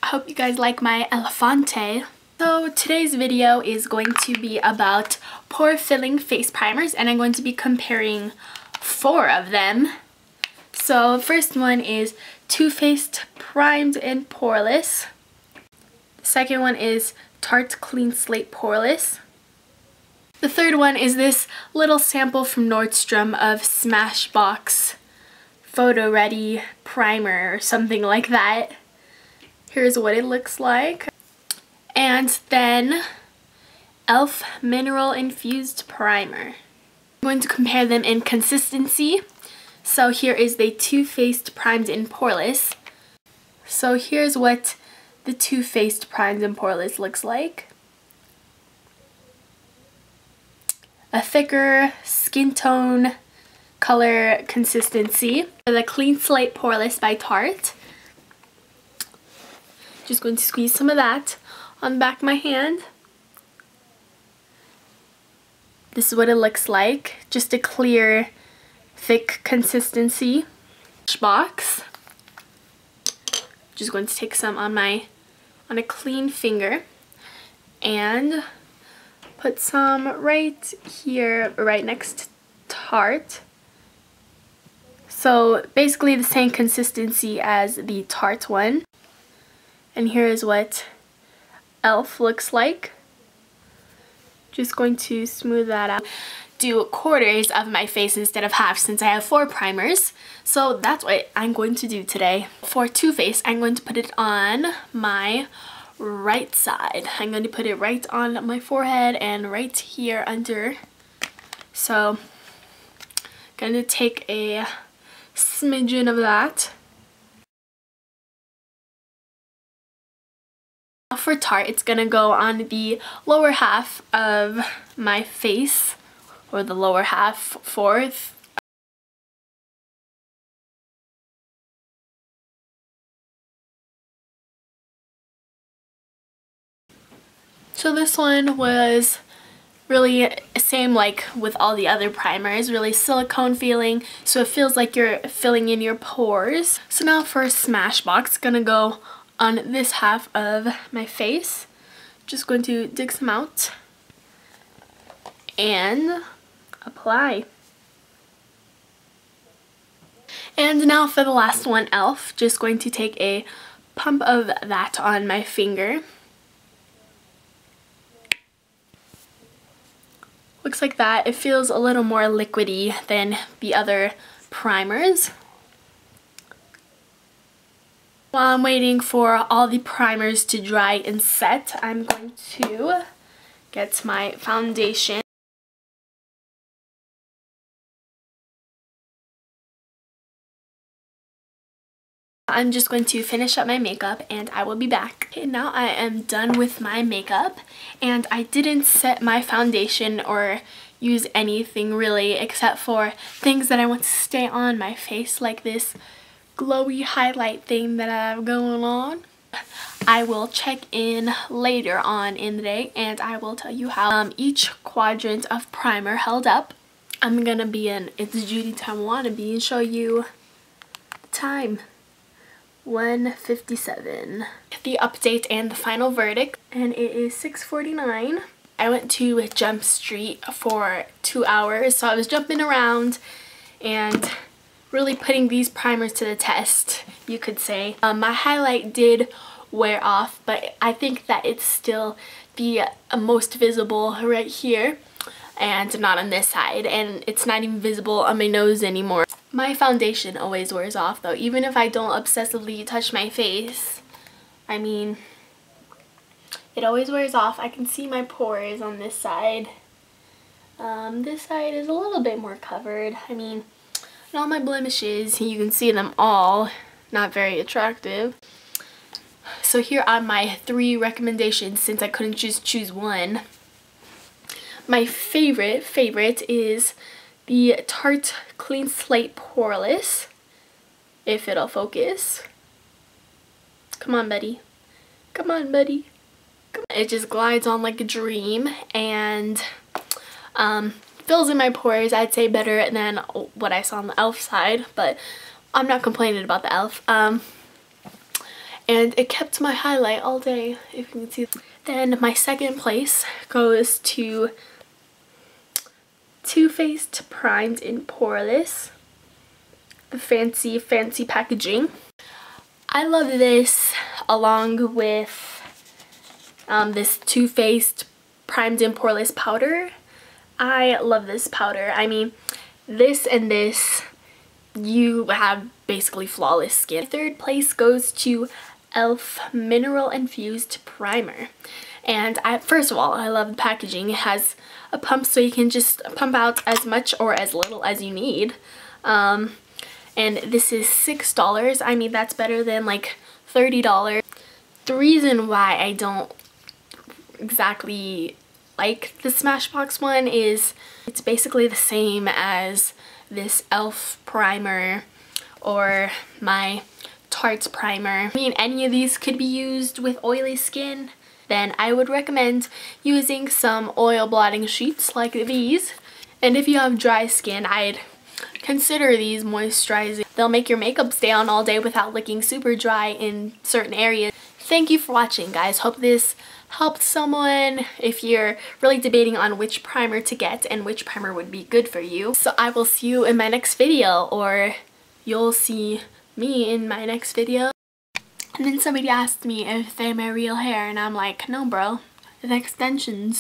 hope you guys like my elefante. So today's video is going to be about pore filling face primers, and I'm going to be comparing 4 of them. So the first one is Too Faced Primed and Poreless. The second one is Tarte Clean Slate Poreless. The third one is this little sample from Nordstrom of Smashbox Photo Ready Primer or something like that. Here's what it looks like. And then e.l.f. Mineral Infused Primer. I'm going to compare them in consistency. So here is the Too Faced Primed and Poreless. So here's what the Too Faced Primed and Poreless looks like. A thicker skin tone color consistency. The Clean Slate Poreless by Tarte. Just going to squeeze some of that on the back of my hand. This is what it looks like. Just a clear, thick consistency. Smashbox. Just going to take some on a clean finger and put some right here, right next to Tarte. So basically the same consistency as the Tarte one. And here is what e.l.f. looks like. Just going to smooth that out. Do quarters of my face instead of half since I have 4 primers. So that's what I'm going to do today. For Too Faced, I'm going to put it on my right side. I'm going to put it right on my forehead and right here under. So I'm going to take a smidgen of that. For Tarte, it's going to go on the lower half of my face, or the lower half, fourth. So this one was really same like with all the other primers, really silicone feeling, so it feels like you're filling in your pores. So now for Smashbox, gonna go on this half of my face. Just going to dig some out and apply. And now for the last one, e.l.f. Just going to take a pump of that on my finger. Looks like that. It feels a little more liquidy than the other primers. While I'm waiting for all the primers to dry and set, I'm going to get my foundation. I'm just going to finish up my makeup and I will be back. Okay, now I am done with my makeup, and I didn't set my foundation or use anything really except for things that I want to stay on my face, like this glowy highlight thing that I have going on. I will check in later on in the day and I will tell you how each quadrant of primer held up. I'm gonna be in It's Judy Time Wannabe and show you the time. 1:57. The update and the final verdict, and it is 6:49. I went to Jump Street for 2 hours, so I was jumping around and really putting these primers to the test, you could say. My highlight did wear off, but I think that it's still the most visible right here and not on this side, and it's not even visible on my nose anymore. My foundation always wears off though, even if I don't obsessively touch my face. I mean, it always wears off. I can see my pores on this side. This side is a little bit more covered. I mean, and all my blemishes, you can see them all. Not very attractive. So here are my 3 recommendations since I couldn't just choose one. My favorite is the Tarte Clean Slate Poreless, if it'll focus. Come on, buddy. Come on, buddy. Come on. It just glides on like a dream and fills in my pores, I'd say better than what I saw on the e.l.f. side, but I'm not complaining about the e.l.f. and it kept my highlight all day, if you can see. Then my second place goes to Too Faced Primed in Poreless. The fancy packaging. I love this along with this Too Faced Primed in Poreless powder. I love this powder. I mean, this and this, you have basically flawless skin. Third place goes to e.l.f. Mineral Infused Primer. And first of all, I love the packaging. It has a pump so you can just pump out as much or as little as you need. And this is $6. I mean, that's better than like $30. The reason why I don't exactly like the Smashbox one is it's basically the same as this e.l.f. primer or my Tarte primer. I mean, any of these could be used with oily skin. Then I would recommend using some oil blotting sheets like these. And if you have dry skin, I'd consider these moisturizing. They'll make your makeup stay on all day without looking super dry in certain areas. Thank you for watching, guys. Hope this helped someone if you're really debating on which primer to get and which primer would be good for you. So I will see you in my next video, or you'll see me in my next video. And then somebody asked me if they're my real hair, and I'm like, no bro, they're extensions.